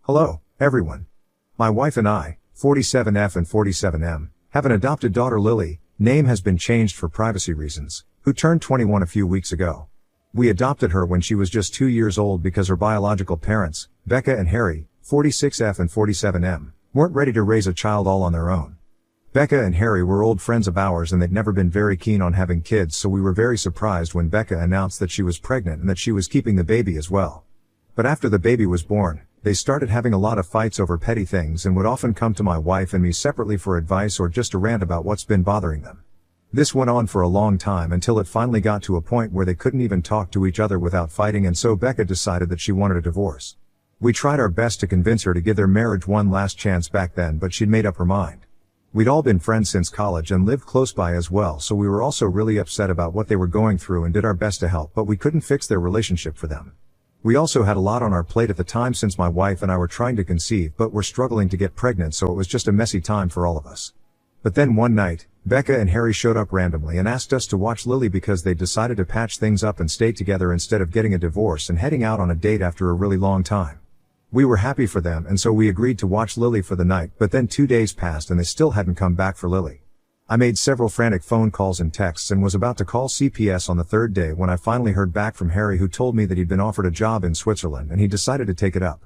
Hello, everyone. My wife and I, 47F and 47M, have an adopted daughter Lily, name has been changed for privacy reasons, who turned 21 a few weeks ago. We adopted her when she was just 2 years old because her biological parents, Becca and Harry, 46F and 47M, weren't ready to raise a child all on their own. Becca and Harry were old friends of ours and they'd never been very keen on having kids, so we were very surprised when Becca announced that she was pregnant and that she was keeping the baby as well. But after the baby was born, they started having a lot of fights over petty things and would often come to my wife and me separately for advice or just to rant about what's been bothering them. This went on for a long time until it finally got to a point where they couldn't even talk to each other without fighting, and so Becca decided that she wanted a divorce. We tried our best to convince her to give their marriage one last chance back then, but she'd made up her mind. We'd all been friends since college and lived close by as well, so we were also really upset about what they were going through and did our best to help, but we couldn't fix their relationship for them. We also had a lot on our plate at the time since my wife and I were trying to conceive but were struggling to get pregnant, so it was just a messy time for all of us. But then one night, Becca and Harry showed up randomly and asked us to watch Lily because they decided to patch things up and stay together instead of getting a divorce and heading out on a date after a really long time. We were happy for them and so we agreed to watch Lily for the night, but then 2 days passed and they still hadn't come back for Lily. I made several frantic phone calls and texts and was about to call CPS on the third day when I finally heard back from Harry, who told me that he'd been offered a job in Switzerland and he decided to take it up.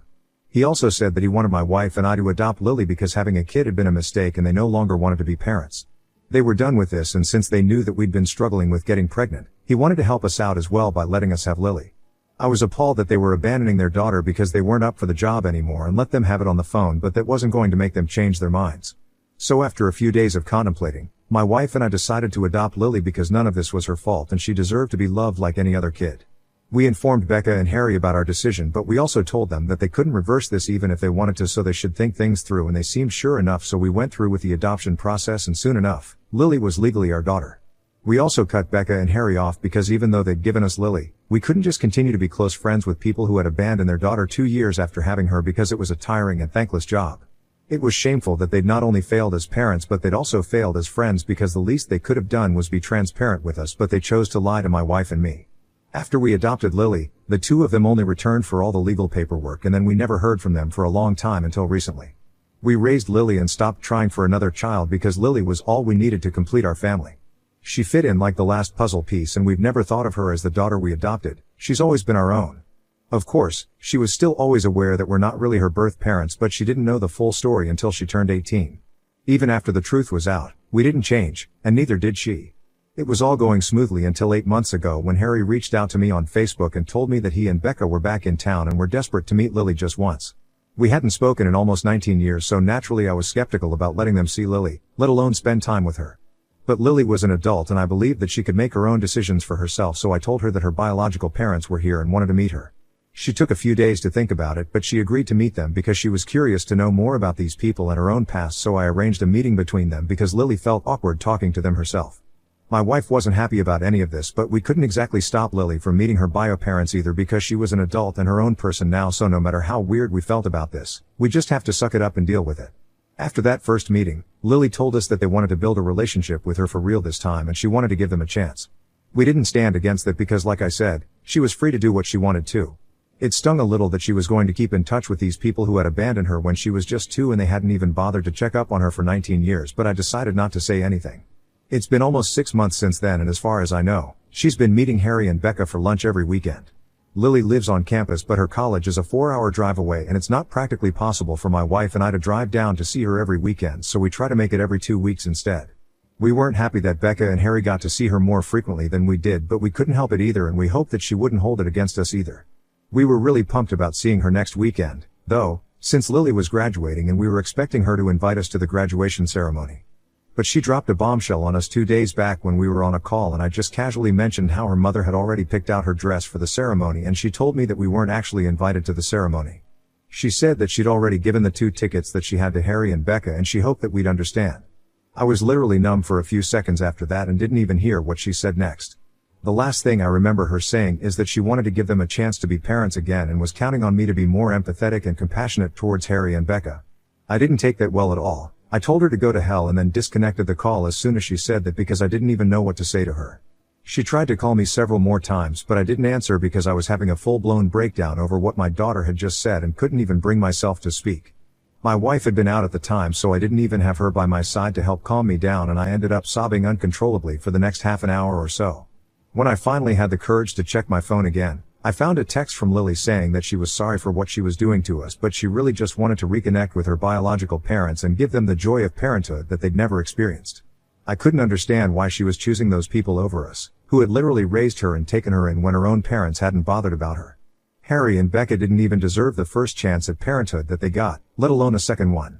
He also said that he wanted my wife and I to adopt Lily because having a kid had been a mistake and they no longer wanted to be parents. They were done with this, and since they knew that we'd been struggling with getting pregnant, he wanted to help us out as well by letting us have Lily. I was appalled that they were abandoning their daughter because they weren't up for the job anymore and let them have it on the phone, but that wasn't going to make them change their minds. So after a few days of contemplating, my wife and I decided to adopt Lily because none of this was her fault and she deserved to be loved like any other kid. We informed Becca and Harry about our decision, but we also told them that they couldn't reverse this even if they wanted to, so they should think things through, and they seemed sure enough, so we went through with the adoption process and soon enough, Lily was legally our daughter. We also cut Becca and Harry off because even though they'd given us Lily, we couldn't just continue to be close friends with people who had abandoned their daughter 2 years after having her because it was a tiring and thankless job. It was shameful that they'd not only failed as parents but they'd also failed as friends, because the least they could have done was be transparent with us, but they chose to lie to my wife and me. After we adopted Lily, the two of them only returned for all the legal paperwork, and then we never heard from them for a long time until recently. We raised Lily and stopped trying for another child because Lily was all we needed to complete our family. She fit in like the last puzzle piece, and we've never thought of her as the daughter we adopted. She's always been our own. Of course, she was still always aware that we're not really her birth parents, but she didn't know the full story until she turned 18. Even after the truth was out, we didn't change, and neither did she. It was all going smoothly until 8 months ago when Harry reached out to me on Facebook and told me that he and Becca were back in town and were desperate to meet Lily just once. We hadn't spoken in almost 19 years, so naturally I was skeptical about letting them see Lily, let alone spend time with her. But Lily was an adult and I believed that she could make her own decisions for herself, so I told her that her biological parents were here and wanted to meet her. She took a few days to think about it, but she agreed to meet them because she was curious to know more about these people and her own past, so I arranged a meeting between them because Lily felt awkward talking to them herself. My wife wasn't happy about any of this, but we couldn't exactly stop Lily from meeting her bio parents either because she was an adult and her own person now, so no matter how weird we felt about this, we just have to suck it up and deal with it. After that first meeting, Lily told us that they wanted to build a relationship with her for real this time and she wanted to give them a chance. We didn't stand against that because, like I said, she was free to do what she wanted to. It stung a little that she was going to keep in touch with these people who had abandoned her when she was just 2 and they hadn't even bothered to check up on her for 19 years, but I decided not to say anything. It's been almost 6 months since then, and as far as I know, she's been meeting Harry and Becca for lunch every weekend. Lily lives on campus, but her college is a 4-hour drive away and it's not practically possible for my wife and I to drive down to see her every weekend, so we try to make it every 2 weeks instead. We weren't happy that Becca and Harry got to see her more frequently than we did, but we couldn't help it either, and we hoped that she wouldn't hold it against us either. We were really pumped about seeing her next weekend, though, since Lily was graduating and we were expecting her to invite us to the graduation ceremony. But she dropped a bombshell on us 2 days back when we were on a call, and I just casually mentioned how her mother had already picked out her dress for the ceremony, and she told me that we weren't actually invited to the ceremony. She said that she'd already given the 2 tickets that she had to Harry and Becca and she hoped that we'd understand. I was literally numb for a few seconds after that and didn't even hear what she said next. The last thing I remember her saying is that she wanted to give them a chance to be parents again and was counting on me to be more empathetic and compassionate towards Harry and Becca. I didn't take that well at all. I told her to go to hell and then disconnected the call as soon as she said that because I didn't even know what to say to her. She tried to call me several more times, but I didn't answer because I was having a full-blown breakdown over what my daughter had just said and couldn't even bring myself to speak. My wife had been out at the time, so I didn't even have her by my side to help calm me down, and I ended up sobbing uncontrollably for the next half an hour or so. When I finally had the courage to check my phone again, I found a text from Lily saying that she was sorry for what she was doing to us, but she really just wanted to reconnect with her biological parents and give them the joy of parenthood that they'd never experienced. I couldn't understand why she was choosing those people over us, who had literally raised her and taken her in when her own parents hadn't bothered about her. Harry and Becca didn't even deserve the first chance at parenthood that they got, let alone a second one.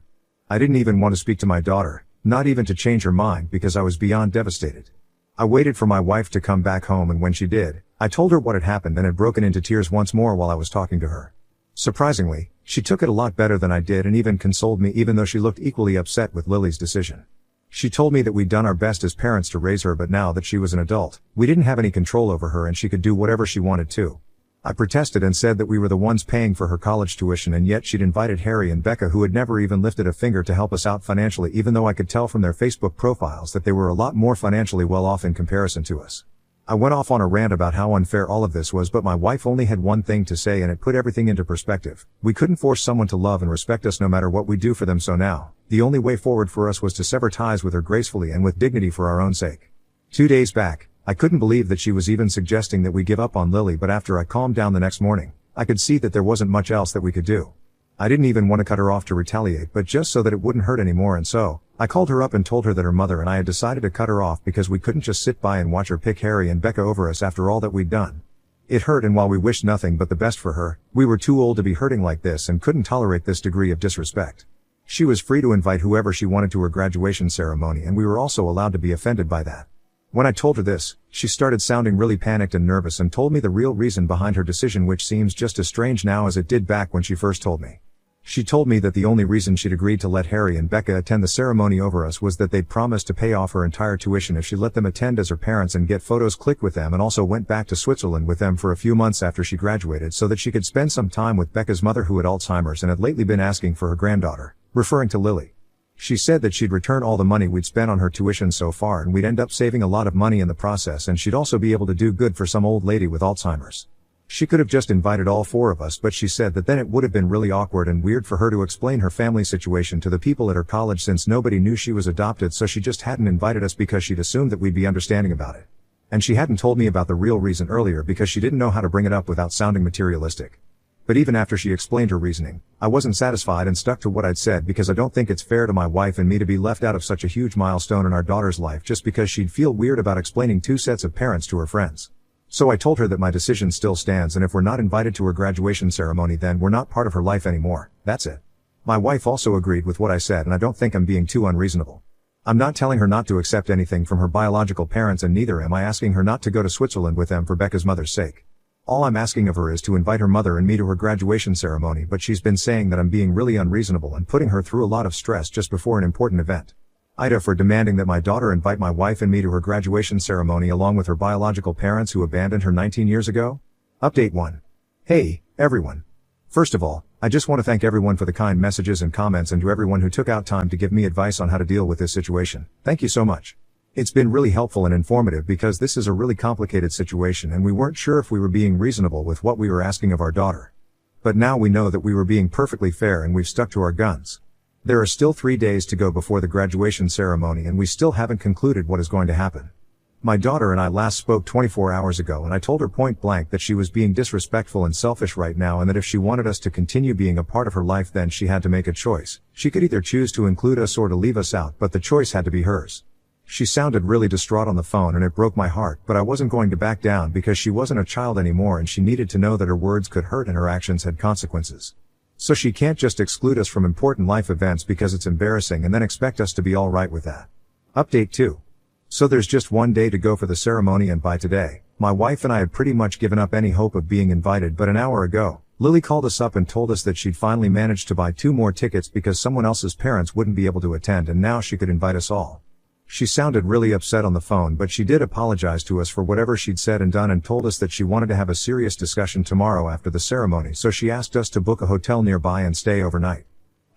I didn't even want to speak to my daughter, not even to change her mind, because I was beyond devastated. I waited for my wife to come back home, and when she did, I told her what had happened and had broken into tears once more while I was talking to her. Surprisingly, she took it a lot better than I did and even consoled me, even though she looked equally upset with Lily's decision. She told me that we'd done our best as parents to raise her, but now that she was an adult, we didn't have any control over her and she could do whatever she wanted to. I protested and said that we were the ones paying for her college tuition, and yet she'd invited Harry and Becca, who had never even lifted a finger to help us out financially, even though I could tell from their Facebook profiles that they were a lot more financially well off in comparison to us. I went off on a rant about how unfair all of this was, but my wife only had one thing to say, and it put everything into perspective. We couldn't force someone to love and respect us no matter what we do for them, so now, the only way forward for us was to sever ties with her gracefully and with dignity for our own sake. 2 days back, I couldn't believe that she was even suggesting that we give up on Lily, but after I calmed down the next morning, I could see that there wasn't much else that we could do. I didn't even want to cut her off to retaliate, but just so that it wouldn't hurt anymore, and so, I called her up and told her that her mother and I had decided to cut her off because we couldn't just sit by and watch her pick Harry and Becca over us after all that we'd done. It hurt, and while we wished nothing but the best for her, we were too old to be hurting like this and couldn't tolerate this degree of disrespect. She was free to invite whoever she wanted to her graduation ceremony, and we were also allowed to be offended by that. When I told her this, she started sounding really panicked and nervous and told me the real reason behind her decision, which seems just as strange now as it did back when she first told me. She told me that the only reason she'd agreed to let Harry and Becca attend the ceremony over us was that they'd promised to pay off her entire tuition if she let them attend as her parents and get photos clicked with them, and also went back to Switzerland with them for a few months after she graduated so that she could spend some time with Becca's mother, who had Alzheimer's and had lately been asking for her granddaughter, referring to Lily. She said that she'd return all the money we'd spent on her tuition so far, and we'd end up saving a lot of money in the process, and she'd also be able to do good for some old lady with Alzheimer's. She could have just invited all 4 of us, but she said that then it would have been really awkward and weird for her to explain her family situation to the people at her college, since nobody knew she was adopted, so she just hadn't invited us because she'd assumed that we'd be understanding about it. And she hadn't told me about the real reason earlier because she didn't know how to bring it up without sounding materialistic. But even after she explained her reasoning, I wasn't satisfied and stuck to what I'd said, because I don't think it's fair to my wife and me to be left out of such a huge milestone in our daughter's life just because she'd feel weird about explaining 2 sets of parents to her friends. So I told her that my decision still stands, and if we're not invited to her graduation ceremony, then we're not part of her life anymore. That's it. My wife also agreed with what I said, and I don't think I'm being too unreasonable. I'm not telling her not to accept anything from her biological parents, and neither am I asking her not to go to Switzerland with them for Becca's mother's sake. All I'm asking of her is to invite her mother and me to her graduation ceremony, but she's been saying that I'm being really unreasonable and putting her through a lot of stress just before an important event. Ida for demanding that my daughter invite my wife and me to her graduation ceremony along with her biological parents who abandoned her 19 years ago? Update 1. Hey, everyone. First of all, I just want to thank everyone for the kind messages and comments, and to everyone who took out time to give me advice on how to deal with this situation. Thank you so much. It's been really helpful and informative because this is a really complicated situation and we weren't sure if we were being reasonable with what we were asking of our daughter. But now we know that we were being perfectly fair and we've stuck to our guns. There are still 3 days to go before the graduation ceremony and we still haven't concluded what is going to happen. My daughter and I last spoke 24 hours ago, and I told her point blank that she was being disrespectful and selfish right now, and that if she wanted us to continue being a part of her life, then she had to make a choice. She could either choose to include us or to leave us out, but the choice had to be hers. She sounded really distraught on the phone and it broke my heart, but I wasn't going to back down because she wasn't a child anymore and she needed to know that her words could hurt and her actions had consequences. So she can't just exclude us from important life events because it's embarrassing and then expect us to be alright with that. Update 2. So there's just 1 day to go for the ceremony, and by today, my wife and I had pretty much given up any hope of being invited, but an hour ago, Lily called us up and told us that she'd finally managed to buy 2 more tickets because someone else's parents wouldn't be able to attend, and now she could invite us all. She sounded really upset on the phone, but she did apologize to us for whatever she'd said and done and told us that she wanted to have a serious discussion tomorrow after the ceremony, so she asked us to book a hotel nearby and stay overnight.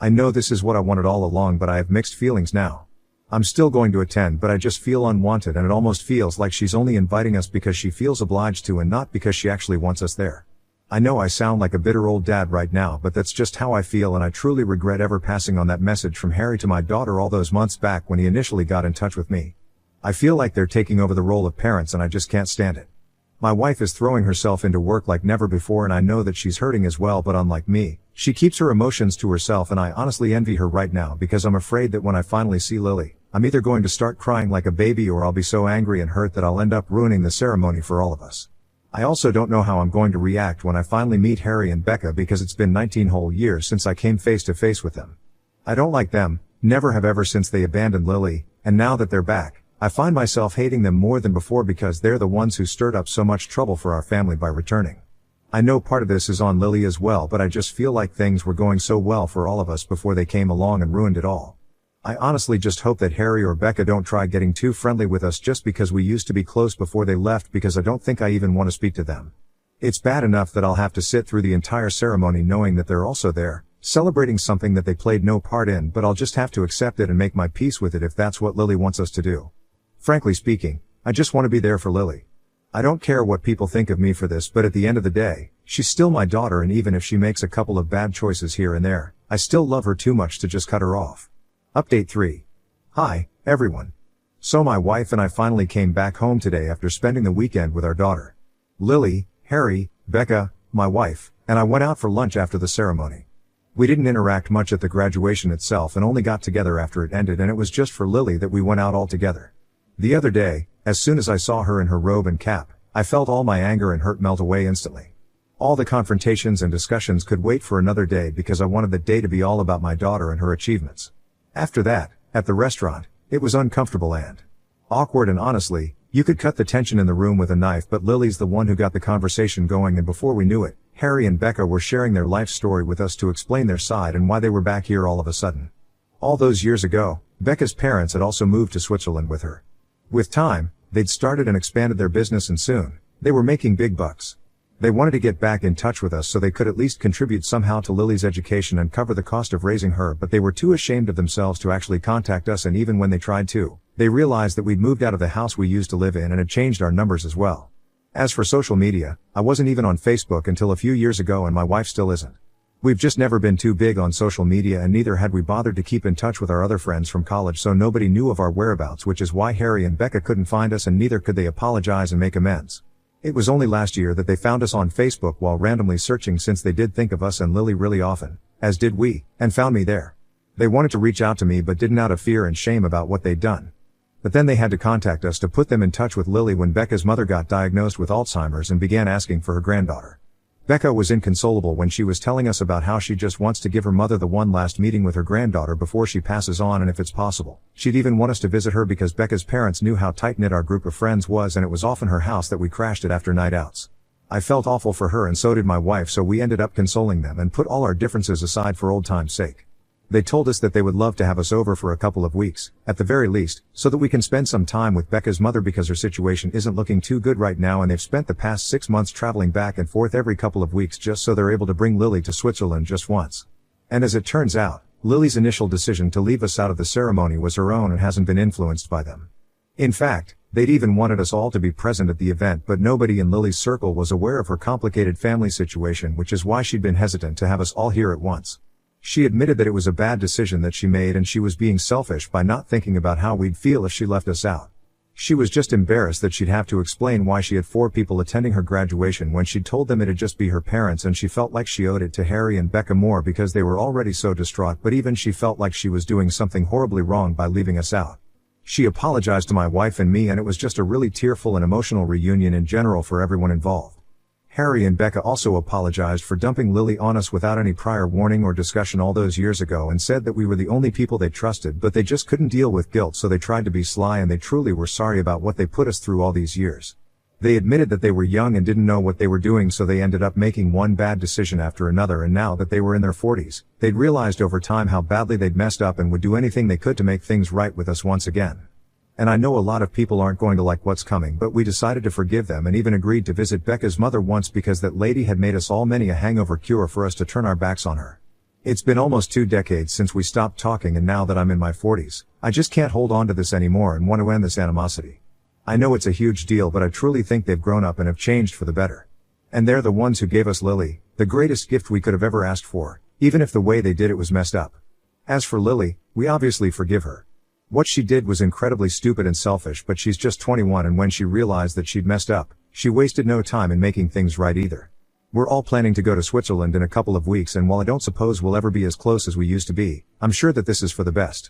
I know this is what I wanted all along, but I have mixed feelings now. I'm still going to attend, but I just feel unwanted, and it almost feels like she's only inviting us because she feels obliged to and not because she actually wants us there. I know I sound like a bitter old dad right now, but that's just how I feel, and I truly regret ever passing on that message from Harry to my daughter all those months back when he initially got in touch with me. I feel like they're taking over the role of parents, and I just can't stand it. My wife is throwing herself into work like never before, and I know that she's hurting as well, but unlike me, she keeps her emotions to herself, and I honestly envy her right now because I'm afraid that when I finally see Lily, I'm either going to start crying like a baby or I'll be so angry and hurt that I'll end up ruining the ceremony for all of us. I also don't know how I'm going to react when I finally meet Harry and Becca because it's been 19 whole years since I came face to face with them. I don't like them, never have ever since they abandoned Lily, and now that they're back, I find myself hating them more than before because they're the ones who stirred up so much trouble for our family by returning. I know part of this is on Lily as well, but I just feel like things were going so well for all of us before they came along and ruined it all. I honestly just hope that Harry or Becca don't try getting too friendly with us just because we used to be close before they left, because I don't think I even want to speak to them. It's bad enough that I'll have to sit through the entire ceremony knowing that they're also there, celebrating something that they played no part in, but I'll just have to accept it and make my peace with it if that's what Lily wants us to do. Frankly speaking, I just want to be there for Lily. I don't care what people think of me for this, but at the end of the day, she's still my daughter, and even if she makes a couple of bad choices here and there, I still love her too much to just cut her off. Update 3. Hi, everyone. So my wife and I finally came back home today after spending the weekend with our daughter. Lily, Harry, Becca, my wife, and I went out for lunch after the ceremony. We didn't interact much at the graduation itself and only got together after it ended, and it was just for Lily that we went out all together. The other day, as soon as I saw her in her robe and cap, I felt all my anger and hurt melt away instantly. All the confrontations and discussions could wait for another day because I wanted the day to be all about my daughter and her achievements. After that, at the restaurant, it was uncomfortable and awkward, and honestly, you could cut the tension in the room with a knife, but Lily's the one who got the conversation going, and before we knew it, Harry and Becca were sharing their life story with us to explain their side and why they were back here all of a sudden. All those years ago, Becca's parents had also moved to Switzerland with her. With time, they'd started and expanded their business, and soon, they were making big bucks. They wanted to get back in touch with us so they could at least contribute somehow to Lily's education and cover the cost of raising her, but they were too ashamed of themselves to actually contact us, and even when they tried to, they realized that we'd moved out of the house we used to live in and had changed our numbers as well. As for social media, I wasn't even on Facebook until a few years ago, and my wife still isn't. We've just never been too big on social media, and neither had we bothered to keep in touch with our other friends from college, so nobody knew of our whereabouts, which is why Harry and Becca couldn't find us, and neither could they apologize and make amends. It was only last year that they found us on Facebook while randomly searching, since they did think of us and Lily really often, as did we, and found me there. They wanted to reach out to me but didn't, out of fear and shame about what they'd done. But then they had to contact us to put them in touch with Lily when Becca's mother got diagnosed with Alzheimer's and began asking for her granddaughter. Becca was inconsolable when she was telling us about how she just wants to give her mother the one last meeting with her granddaughter before she passes on, and if it's possible, she'd even want us to visit her because Becca's parents knew how tight-knit our group of friends was, and it was often her house that we crashed at after night outs. I felt awful for her, and so did my wife, so we ended up consoling them and put all our differences aside for old time's sake. They told us that they would love to have us over for a couple of weeks, at the very least, so that we can spend some time with Becca's mother because her situation isn't looking too good right now, and they've spent the past 6 months traveling back and forth every couple of weeks just so they're able to bring Lily to Switzerland just once. And as it turns out, Lily's initial decision to leave us out of the ceremony was her own and hasn't been influenced by them. In fact, they'd even wanted us all to be present at the event, but nobody in Lily's circle was aware of her complicated family situation, which is why she'd been hesitant to have us all here at once. She admitted that it was a bad decision that she made, and she was being selfish by not thinking about how we'd feel if she left us out. She was just embarrassed that she'd have to explain why she had 4 people attending her graduation when she'd told them it'd just be her parents, and she felt like she owed it to Harry and Becca more because they were already so distraught, but even she felt like she was doing something horribly wrong by leaving us out. She apologized to my wife and me, and it was just a really tearful and emotional reunion in general for everyone involved. Harry and Becca also apologized for dumping Lily on us without any prior warning or discussion all those years ago, and said that we were the only people they trusted, but they just couldn't deal with guilt, so they tried to be sly, and they truly were sorry about what they put us through all these years. They admitted that they were young and didn't know what they were doing, so they ended up making one bad decision after another, and now that they were in their 40s, they'd realized over time how badly they'd messed up and would do anything they could to make things right with us once again. And I know a lot of people aren't going to like what's coming, but we decided to forgive them and even agreed to visit Becca's mother once because that lady had made us all many a hangover cure for us to turn our backs on her. It's been almost 2 decades since we stopped talking, and now that I'm in my 40s, I just can't hold on to this anymore and want to end this animosity. I know it's a huge deal, but I truly think they've grown up and have changed for the better. And they're the ones who gave us Lily, the greatest gift we could have ever asked for, even if the way they did it was messed up. As for Lily, we obviously forgive her. What she did was incredibly stupid and selfish, but she's just 21, and when she realized that she'd messed up, she wasted no time in making things right either. We're all planning to go to Switzerland in a couple of weeks, and while I don't suppose we'll ever be as close as we used to be, I'm sure that this is for the best.